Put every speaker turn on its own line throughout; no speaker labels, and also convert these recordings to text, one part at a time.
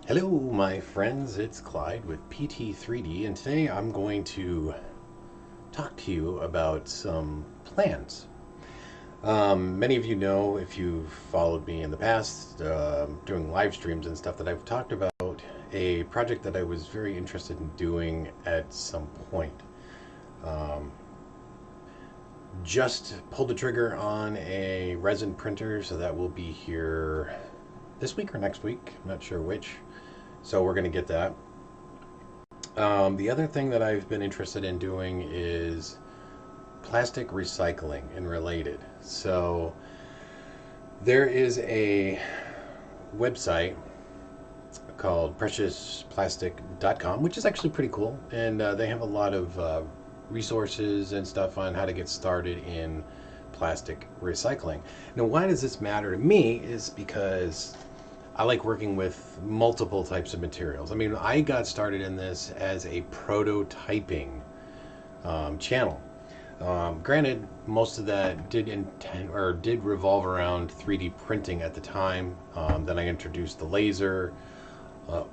Hello, my friends. It's Clyde with PT3D, and today I'm going to talk to you about some plans. Many of you know, if you've followed me in the past, doing live streams and stuff, that I've talked about a project that I was very interested in doing at some point. Um, just pulled the trigger on a resin printer, so that will be here this week or next week. I'm not sure which. So we're going to get that. The other thing that I've been interested in doing is plastic recycling and related. So there is a website called preciousplastic.com, which is actually pretty cool. And they have a lot of resources and stuff on how to get started in plastic recycling. Now, why does this matter to me is because I like working with multiple types of materials. I mean, I got started in this as a prototyping channel. Granted, most of that did revolve around 3D printing at the time. Then I introduced the laser. Uh,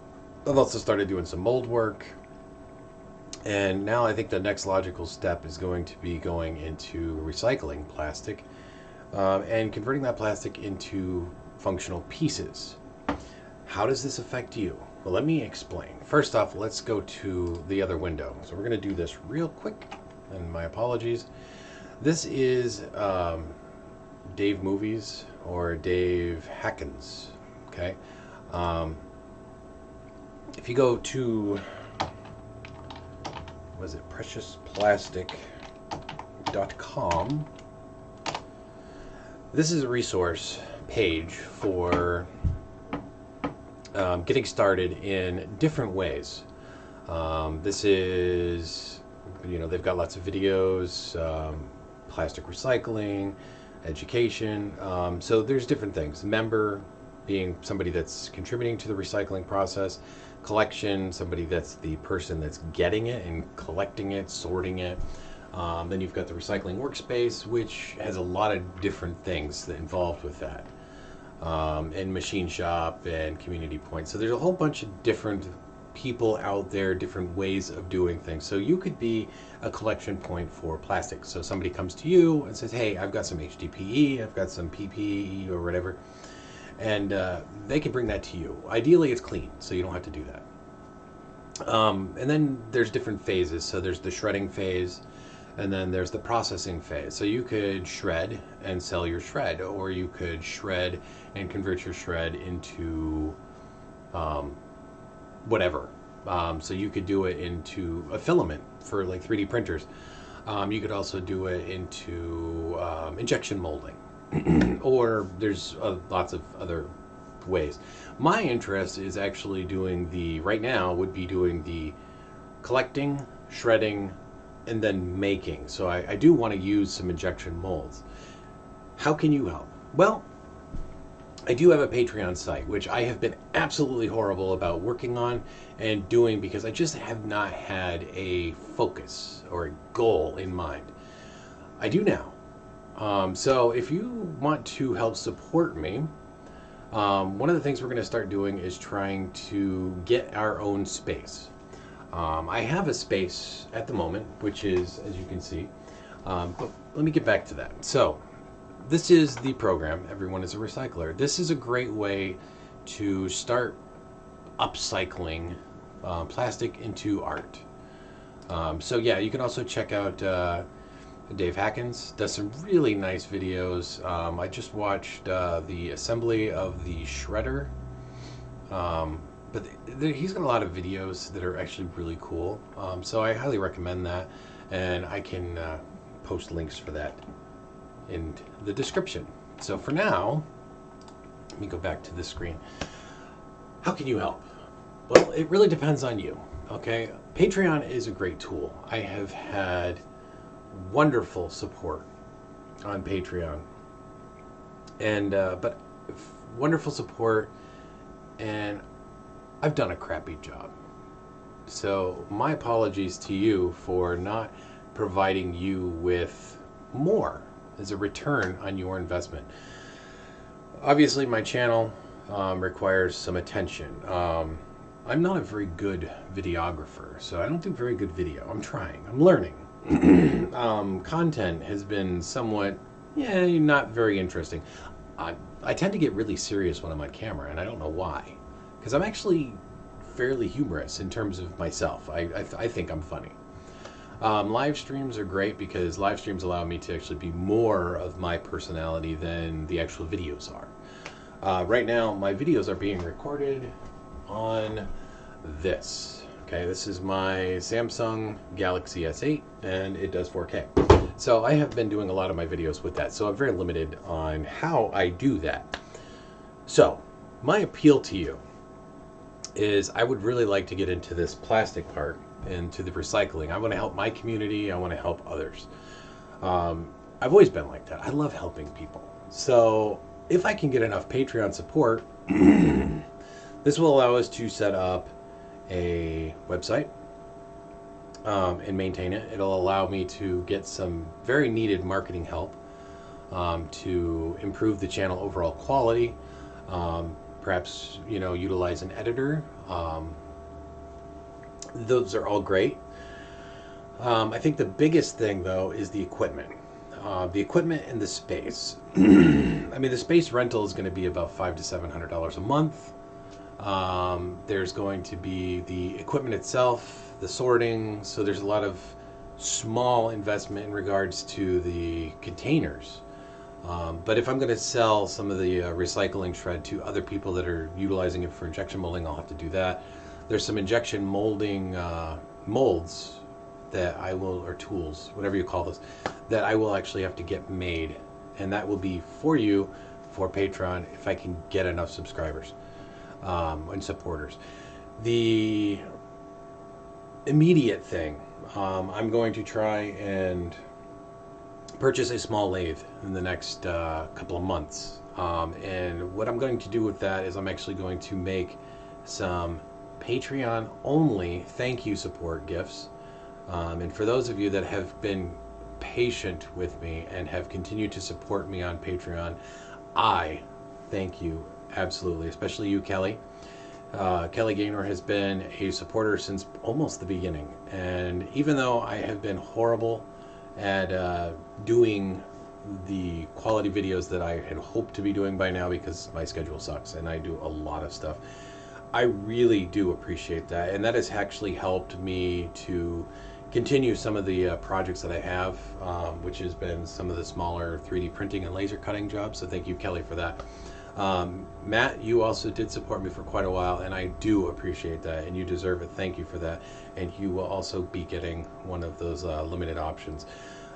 I've also started doing some mold work, and now I think the next logical step is going to be going into recycling plastic and converting that plastic into functional pieces. How does this affect you? Well, let me explain. First off, let's go to the other window. So we're going to do this real quick, and my apologies. This is Dave Movies or Dave Hackens. Okay. Um, if you go to, was it preciousplastic.com? This is a resource page for getting started in different ways. This is, they've got lots of videos, plastic recycling, education. So there's different things. Member being somebody that's contributing to the recycling process, collection, somebody that's the person that's getting it and collecting it, sorting it. Then you've got the recycling workspace, which has a lot of different things that involved with that. And machine shop and community points. So there's a whole bunch of different people out there, different ways of doing things. So you could be a collection point for plastic. So somebody comes to you and says, hey, I've got some HDPE, I've got some PPE or whatever, and they can bring that to you. Ideally, it's clean, so you don't have to do that. And then there's different phases. So there's the shredding phase, and then there's the processing phase. So you could shred and sell your shred, or you could shred and convert your shred into whatever. So you could do it into a filament for like 3D printers. You could also do it into injection molding, or there's lots of other ways. My interest is actually right now would be doing the collecting, shredding, and then making. So I do want to use some injection molds. How can you help? Well, I do have a Patreon site, which I have been absolutely horrible about working on and doing because I just have not had a focus or a goal in mind. I do now. So if you want to help support me, one of the things we're going to start doing is trying to get our own space. I have a space at the moment, which is, as you can see, but let me get back to that. So this is the program, Everyone is a Recycler. This is a great way to start upcycling plastic into art. So yeah, you can also check out Dave Hackens, does some really nice videos. I just watched the assembly of the shredder. But he's got a lot of videos that are actually really cool. So I highly recommend that. And I can post links for that in the description. So for now, let me go back to the screen. How can you help? Well, it really depends on you. Okay, Patreon is a great tool. I have had wonderful support on Patreon, and but wonderful support, and I've done a crappy job. So my apologies to you for not providing you with more as a return on your investment. Obviously, my channel requires some attention. I'm not a very good videographer, so I don't do very good video. I'm trying. I'm learning. Content has been somewhat, yeah, not very interesting. I tend to get really serious when I'm on camera, and I don't know why. Because I'm actually fairly humorous in terms of myself. I think I'm funny. Live streams are great because live streams allow me to actually be more of my personality than the actual videos are. Right now, my videos are being recorded on this. Okay, this is my Samsung Galaxy S8, and it does 4K. So I have been doing a lot of my videos with that, so I'm very limited on how I do that. So, my appeal to you is I would really like to get into this plastic part, into the recycling. I want to help my community, I want to help others. I've always been like that. I love helping people. So, if I can get enough Patreon support, this will allow us to set up a website and maintain it. It'll allow me to get some very needed marketing help to improve the channel overall quality. Perhaps, utilize an editor. Those are all great. I think the biggest thing, though, is the equipment. The equipment and the space. I mean, the space rental is going to be about $500 to $700 a month. There's going to be the equipment itself, the sorting. So there's a lot of small investment in regards to the containers. But if I'm going to sell some of the recycling shred to other people that are utilizing it for injection molding, I'll have to do that. There's some injection molding molds that I will, or tools, whatever you call those, that I will actually have to get made. And that will be for you, for Patreon, if I can get enough subscribers and supporters. The immediate thing, I'm going to try and purchase a small lathe in the next couple of months. And what I'm going to do with that is I'm actually going to make some Patreon only thank you support gifts. And for those of you that have been patient with me and have continued to support me on Patreon, I thank you absolutely, especially you, Kelly. Kelly Gaynor has been a supporter since almost the beginning. And even though I have been horrible at doing the quality videos that I had hoped to be doing by now because my schedule sucks and I do a lot of stuff, I really do appreciate that. And that has actually helped me to continue some of the projects that I have, which has been some of the smaller 3D printing and laser cutting jobs. So thank you, Kelly, for that. Matt, you also did support me for quite a while, and I do appreciate that, and you deserve it. Thank you for that. And you will also be getting one of those limited options.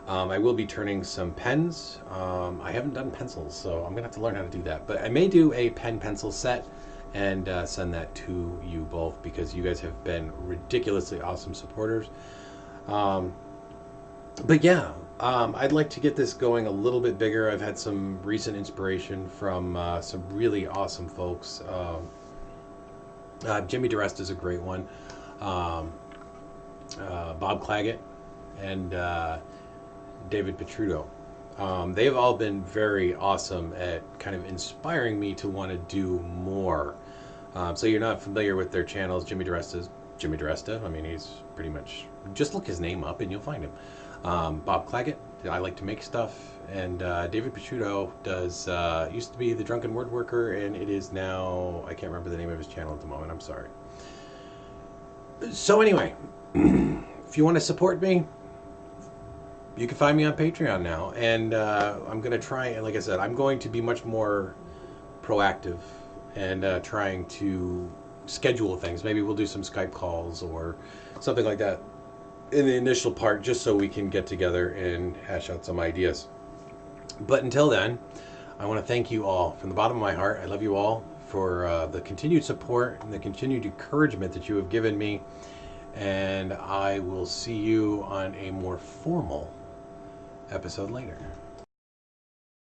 I will be turning some pens. I haven't done pencils, so I'm gonna have to learn how to do that. But I may do a pen pencil set and send that to you both, because you guys have been ridiculously awesome supporters. But yeah, I'd like to get this going a little bit bigger. I've had some recent inspiration from some really awesome folks. Jimmy DeResta is a great one. Bob Claggett and David Petruto. They've all been very awesome at kind of inspiring me to want to do more. So you're not familiar with their channels. Jimmy DeResta's Jimmy DeResta. I mean, he's pretty much, just look his name up and you'll find him. Bob Claggett, I like to make stuff, and David Petruto does, used to be the Drunken Word Worker, and it is now, I can't remember the name of his channel at the moment, I'm sorry. So anyway, if you want to support me, you can find me on Patreon now, and I'm going to try, and like I said, I'm going to be much more proactive and trying to schedule things. Maybe we'll do some Skype calls or something like that in the initial part, just so we can get together and hash out some ideas. But until then, I want to thank you all from the bottom of my heart. I love you all for the continued support and the continued encouragement that you have given me. And I will see you on a more formal episode later.